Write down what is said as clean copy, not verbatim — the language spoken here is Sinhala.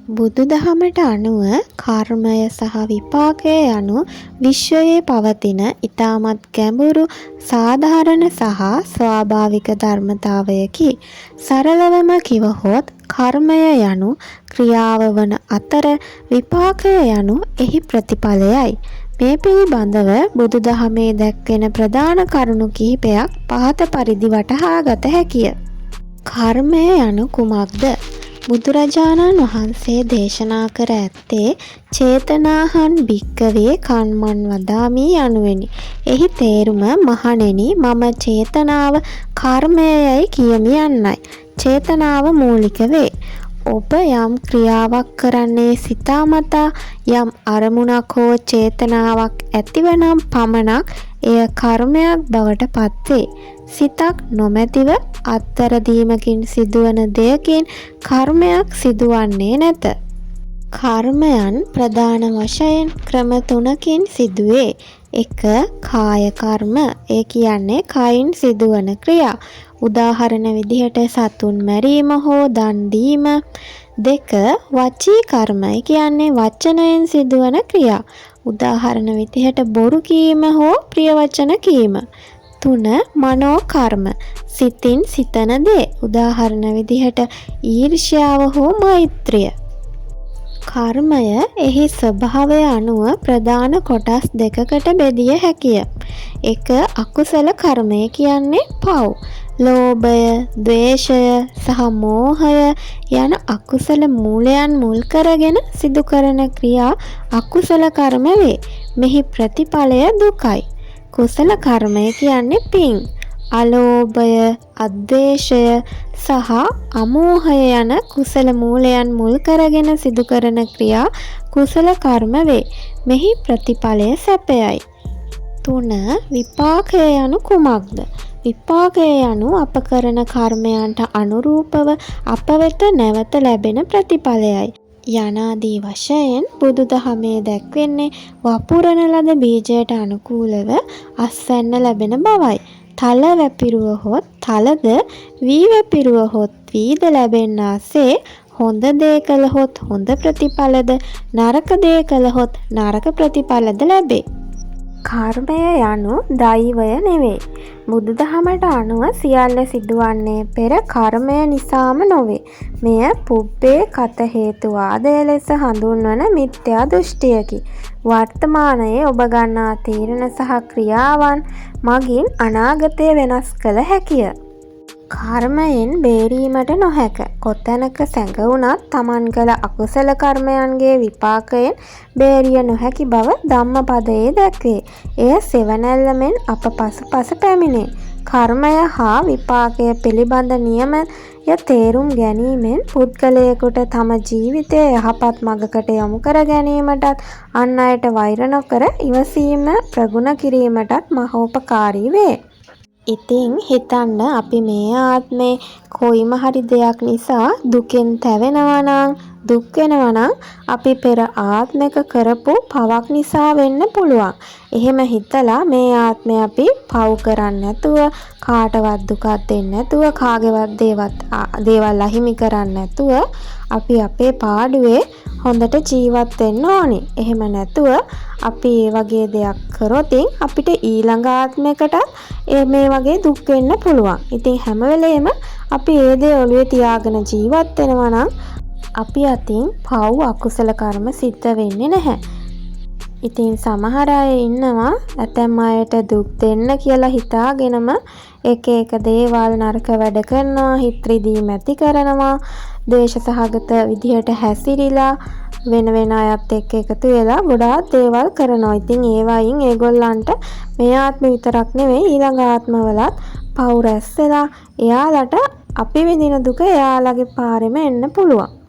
බුදුදහමට අනුව කර්මය සහ විපාකය යනු විශ්වයේ පවතින ඊටමත් ගැඹුරු සාධාරණ සහ ස්වාභාවික ධර්මතාවයකි. සරලවම කිවහොත් කර්මය යනු ක්‍රියාව වන අතර විපාකය යනු එහි ප්‍රතිඵලයයි. මේ පිළිබඳව බුදුදහමේ දැක්වෙන ප්‍රධාන කරුණු කිහිපයක් පහත පරිදි වටහා ගත හැකිය. කර්මය යනු කුමක්ද? බුදුරජාණන් වහන්සේ දේශනා කර ඇත්තේ චේතනාහං භික්කවේ කම්මං වදාමි යනුවෙනි. එහි තේරුම මහණෙනි මම චේතනාව කර්මයයි කියමි යන්නයි. චේතනාව මූලික වේ. ඔබ යම් ක්‍රියාවක් කරන්නේ සිතාමතා යම් අරමුණක් හෝ චේතනාවක් ඇතිවනම් පමණක් එය කර්මයක් බවට පත්වේ. සිතක් නොමැතිව අත්තරදීමකින් සිදුවන දෙයකින් කර්මයක් සිදුවන්නේ නැත. කර්මයන් ප්‍රධාන වශයෙන් ක්‍රම තුනකින් සිදුවේ. 1. කාය කර්ම. ඒ කියන්නේ කයින් සිදුවන ක්‍රියා. උදාහරණ විදිහට සතුන් මැරීම හෝ දන් දීම. 2. වචී කර්ම. ඒ කියන්නේ වචනයෙන් සිදුවන ක්‍රියා. උදාහරණ විදිහට බොරු කීම හෝ ප්‍රිය වචන කීම. 3. මනෝ කර්ම. සිතින් සිතන දේ. උදාහරණ විදිහට ඊර්ෂ්‍යාව හෝ මෛත්‍රිය. කර්මය එහි ස්වභාවය අනුව ප්‍රධාන කොටස් දෙකකට බෙදිය හැකිය. 1. අකුසල කර්මය කියන්නේ පව්. ලෝභය, ද්වේෂය සහ මෝහය යන අකුසල මූලයන් මුල් කරගෙන සිදු කරන ක්‍රියා අකුසල කර්ම වේ. මෙහි ප්‍රතිඵලය දුකයි. කුසල කර්මය කියන්නේ පින්. අලෝභය, අද්වේෂය සහ අමෝහය යන කුසල මූලයන් මුල් කරගෙන සිදු කරන ක්‍රියා කුසල කර්ම වේ. මෙහි ප්‍රතිඵලය සැපයයි. 3. විපාකය යනු කුමක්ද? විපාකය යනු අප කරන කර්මයන්ට අනුරූපව අප වෙත නැවත ලැබෙන ප්‍රතිඵලයයි. යනාදී වශයෙන් බුදුදහමේ දැක්වෙන්නේ වපුරන ලද බීජයට අනුකූලව අස්වැන්න ලැබෙන බවයි. තල වැපිරුවහොත් තලද, වී වැපිරුවහොත් වීද ලැබෙන්නාසේ හොඳ දේ කළහොත් හොඳ ප්‍රතිඵලද, නරක දේ කළහොත් නරක ප්‍රතිඵලද ලැබේ. කර්මය යනු දෛවය නෙවේ. බුදුදහමට අනුව සියල්ල සිදුවන්නේ පෙර කර්මය නිසාම නොවේ. මෙය පුබ්බේ කත හේතුවාදය ලෙස හඳුන්වන මිත්‍යා දෘෂ්ටියකි. වර්තමානයේ ඔබ ගන්නා තීරණ සහ ක්‍රියාවන් මගින් අනාගතය වෙනස් කළ හැකිය. කර්මයෙන් බේරීමට නොහැක. කොතැනක සැඟවුණත් තමන් කළ අකුසල කර්මයන්ගේ විපාකයෙන් බේරිය නොහැකි බව ධම්මපදයේ දැක්වේ. එය සෙවණැල්ල මෙන් අප පසුපස පැමිණේ. කර්මය හා විපාකය පිළිබඳ නියමය තේරුම් ගැනීමෙන් පුද්ගලයෙකුට තම ජීවිතය යහපත් මඟකට යොමු කර ගැනීමටත් අන් අයට වෛර නොකර ඉවසීම ප්‍රගුණ කිරීමටත් මහෝපකාරී වේ. ඉතින් හිතන්න අපි මේ ආත්මේ කොයිම හරි දෙයක් නිසා දුකෙන් තැවෙනවා නම් දුක් වෙනවා නම් අපි පෙර ආත්මයක කරපු පවක් නිසා වෙන්න පුළුවන්. එහෙම හිතලා මේ ආත්මේ අපි පව් කරන්නේ නැතුව කාටවත් දුකක් දෙන්නේ නැතුව කාගේවත් දේවල් අහිමි කරන්නේ නැතුව අපි අපේ පාඩුවේ හොඳට ජීවත් වෙන්න ඕනේ. එහෙම නැතුව අපි ඒ වගේ දෙයක් කරොත් අපිට ඊළඟ ආත්මයකට මේ වගේ දුක් වෙන්න පුළුවන්. ඉතින් හැම වෙලේම අපි ඒ දේ ඔළුවේ තියාගෙන ජීවත් වෙනවා නම් අපි අතින් පව් අකුසල කර්ම සිද්ධ වෙන්නේ නැහැ. ඉතින් සමහර අය ඉන්නවා ඇතැම් අයට දුක් දෙන්න කියලා හිතාගෙනම එක එක දේවල් නරක වැඩ කරනවා, හිත රිදීම ඇති කරනවා, ද්වේෂ සහගත විදිහට හැසිරිලා වෙන අයත් එක්ක එකතු වෙලා ගොඩාක් දේවල් කරනවා. ඉතින් ඒ වයින් ඒගොල්ලන්ට මේ ආත්ම විතරක් නෙවෙයි ඊළඟ ආත්මවලත් පව් රැස් වෙලා එයාලට අපි විඳින දුක එයාලගේ පාරෙම එන්න පුළුවන්.